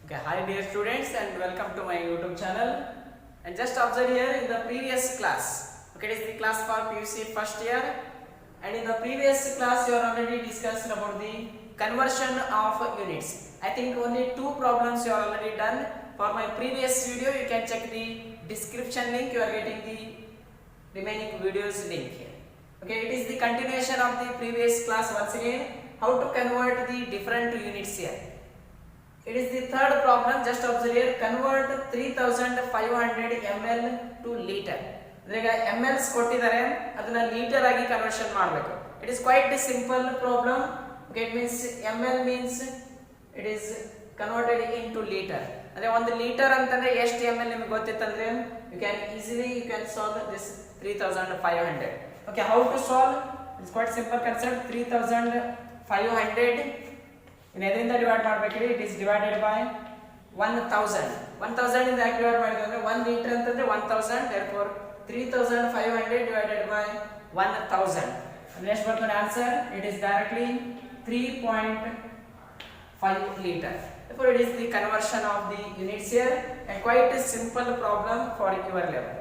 Okay, hi dear students and welcome to my YouTube channel. And just observe here in the previous class. Okay, it is the class for PUC first year. And in the previous class, you are already discussed about the conversion of units. I think only two problems you are already done. For my previous video, you can check the description link. You are getting the remaining videos link here. Okay, it is the continuation of the previous class once again. How to convert the different units here. It is the third problem. Just observe here. Convert 3500 ml to liter. ಈಗ mls ಕೊಟ್ಟಿದ್ದಾರೆ ಅದನ್ನ litre ಆಗಿ conversion ಮಾಡಬೇಕು. It is quite a simple problem. Okay, it means ml means it is converted into liter. ಅಂದ್ರೆ ಒಂದು litre ಅಂತಂದ್ರೆ ಎಷ್ಟು ml ನಿಮಗೆ ಗೊತ್ತಿತ್ತಂದ್ರೆ you can solve this 3500. Okay, how to solve? It's quite simple concept. 3500 ಇದರಿಂದ divide ಮಾಡಬೇಕ್ರಿ. It is divided by 1000 ಇಂದ ಯಾಕೆ divide ಮಾಡಿದ್ರೆ ಅಂದ್ರೆ 1 ಲೀಟರ್ ಅಂತಂದ್ರೆ 1000. therefore 3500 divided by 1000 ಅಂದ್ರೆ ಎಷ್ಟು ಬರ್ತದೆ answer? It is directly 3.5 liter. therefore it is the conversion of the units here and quite a simple problem for your level.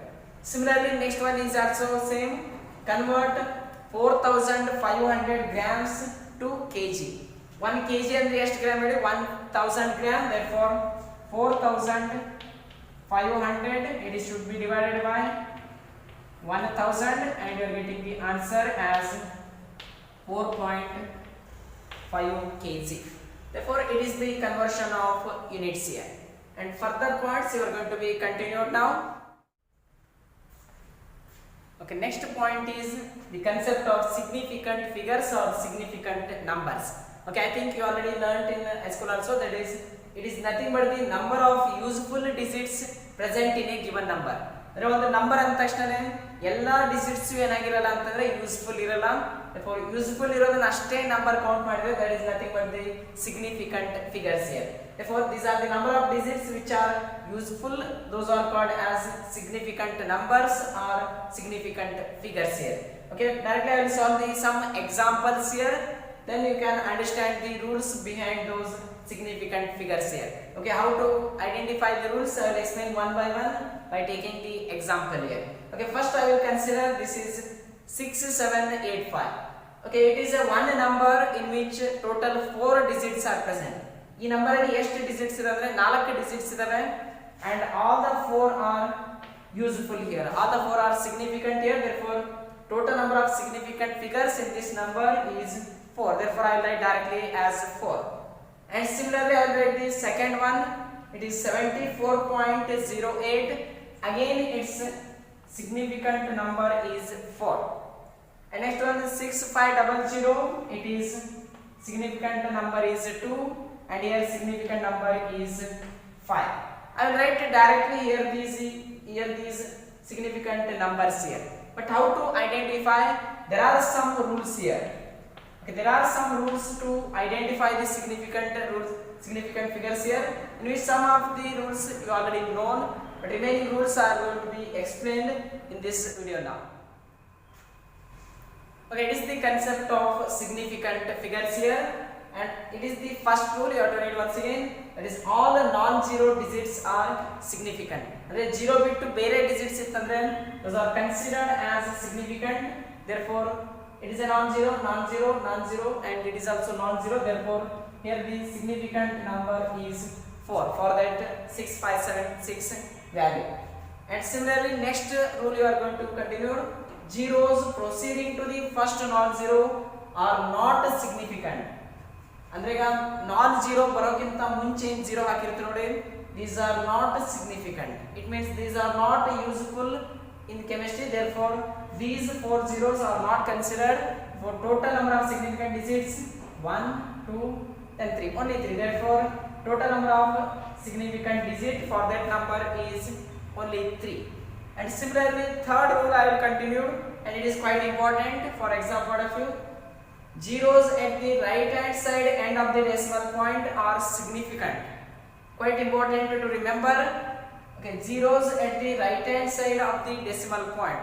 Similarly, next one is also same. Convert 4500 grams to kg. 1 kg ಅಂದ್ರೆ ಎಷ್ಟು gram ಹೇಳಿ? 1000 gram. therefore 4500 it should be divided by 1000 and you are getting the answer as 4.5 kg. therefore it is the conversion of units here, and further points you are going to be continued now. Okay, next point is the concept of significant figures or significant numbers. Okay, I think you already learnt in school also, that is it is nothing but the number of useful digits present in a given number. ಅಂದ್ರೆ ಒಂದು number ಅಂದ ತಕ್ಷಣ ಎಲ್ಲ digits ಏನಾಗಿರಲ್ಲ ಅಂತಂದ್ರೆ useful ಇರಲ್ಲ. therefore useful ಇರೋದನ್ನ ಅಷ್ಟೇ number count ಮಾಡಿದ್ರೆ that is nothing but the significant figures here. therefore these are the number of digits which are useful, those are called as significant numbers or significant figures here. Okay, directly I will solve some examples here, then you can understand the rules behind those significant figures here. Okay, how to identify the rules I will explain one by one by taking the example here. Okay, first I will consider this is 6785. okay, it is a one number in which total 4 digits are present. ಈ number ಅಲ್ಲಿ ಎಷ್ಟು digits ಇದೆ ಅಂದ್ರೆ 4 digits ಇದಾವೆ and all the 4 are useful here, all the 4 are significant here. therefore total number of significant figures in this number is 4. therefore I will write directly as 4. And similarly I will write the second one. it is 74.08. again its significant number is 4. and next one is 6500. it is significant number is 2 and here significant number is 5. I will write directly here these significant numbers here. but how to identify? there are some rules here. Okay, there are some rules to identify the significant figures here, in which some of the rules you already known, but remaining rules are going to be explained in this video now. Okay, it is the concept of significant figures here, and it is the first rule you have to read once again, that is all the non-zero digits are significant. ಅಂದ್ರೆ 0 ಬಿಟ್ಟು ಬೇರೆ digits ಇತ್ತಂದ್ರೆ those are considered as significant. therefore it is a non-zero, and it is also non-zero. therefore here the significant number is 4 for that 6576 value. And similarly next rule you are going to continue. zeros proceeding to the first non-zero are not significant. ಅಂದ್ರೆ ಈಗ non-zero ಬರೋಕ್ಕಿಂತ ಮುಂಚೆ 0 ಹಾಕಿರ್ತೀವಿ ನೋಡಿ, these are not significant. it means these are not useful in chemistry. therefore these 4 zeros are not considered. for total number of significant digits 1 2 and 3, only 3. therefore total number of significant digit for that number is only 3. and similarly third rule I will continue, and it is quite important for exam point of view. zeros at the right hand side end of the decimal point are significant. quite important to remember. okay, zeros at the right hand side of the decimal point.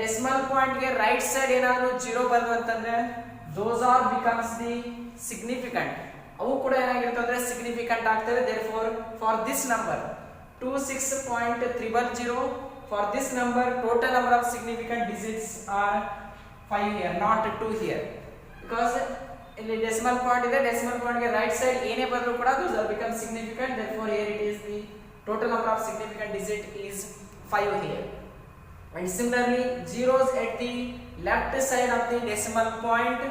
decimal point ಗೆ right side ಏನಾದರೂ 0 ಬಂತು ಅಂತಂದ್ರೆ those are becomes the significant. ಅವು ಕೂಡ ಏನಾಗಿರುತ್ತೆ ಅಂದ್ರೆ significant ಆಗ್ತವೆ. therefore for this number 26.300, for this number total number of significant digits are 5 here, not 2 here, because ಇಲ್ಲಿ ಡೆಸಿಮಲ್ ಪಾಯಿಂಟ್ ಇದೆ, ಡೆಸಿಮಲ್ ಪಾಯಿಂಟ್ ಗೆ ರೈಟ್ ಸೈಡ್ ಏನೇ ಬಂದರೂ ಕೂಡ those are become significant. therefore here it is the total number of significant digit is 5 here. And similarly zeros at the left side of the decimal point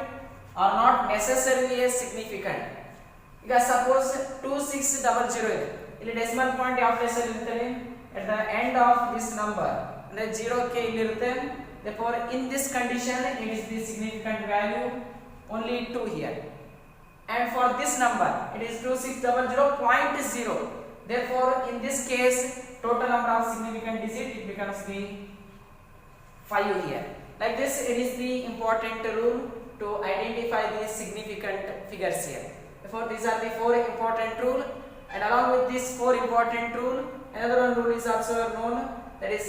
are not necessarily as significant. ಈಗ suppose 2600 ಇದೆ, ಇಲ್ಲಿ decimal point ಯಾವ place ಅಲ್ಲಿ ಇರುತ್ತೆ, at the end of this number, ಅಂದ್ರೆ 0 ಕ್ಕೆ ಇಲ್ಲಿ ಇರುತ್ತೆ. therefore in this condition it is the significant value only 2 here. And for this number it is 2600.0. therefore in this case total number of significant digit it becomes the 5 here. Like this it is the important rule to identify the significant figures here. therefore these are the 4 important rule, and along with this 4 important rule another one rule is also known, that is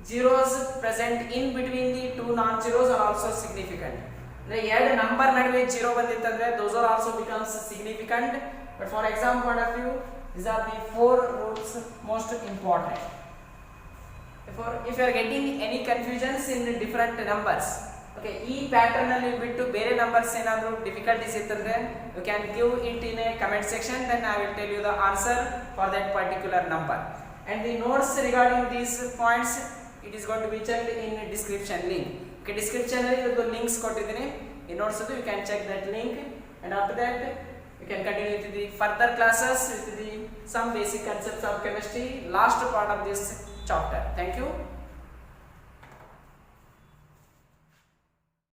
zeros present in between the two non zeros are also significant. ಅಂದ್ರೆ ಎರಡು number ನಡುವೆ 0 ಬಂದಿತ್ತಂದ್ರೆ those are also becomes significant. but for exam point of view these are the 4 rules most important. therefore if you are getting any confusions in different numbers, okay, ಈ pattern ಅಲ್ಲಿ ಬಿಟ್ಟು ಬೇರೆ numbers ಏನಾದರೂ difficulties ಇತ್ತಂದ್ರೆ you can give it in a comment section, then I will tell you the answer for that particular number. and the notes regarding these points it is going to be checked in description link. okay, description ಅಲ್ಲಿ ಇದು links ಕೊಟ್ಟಿದ್ದೀನಿ, ಈ notes ಅದು you can check that link, and after that you can continue with the further classes with the some basic concepts of chemistry, last part of this chapter. thank you.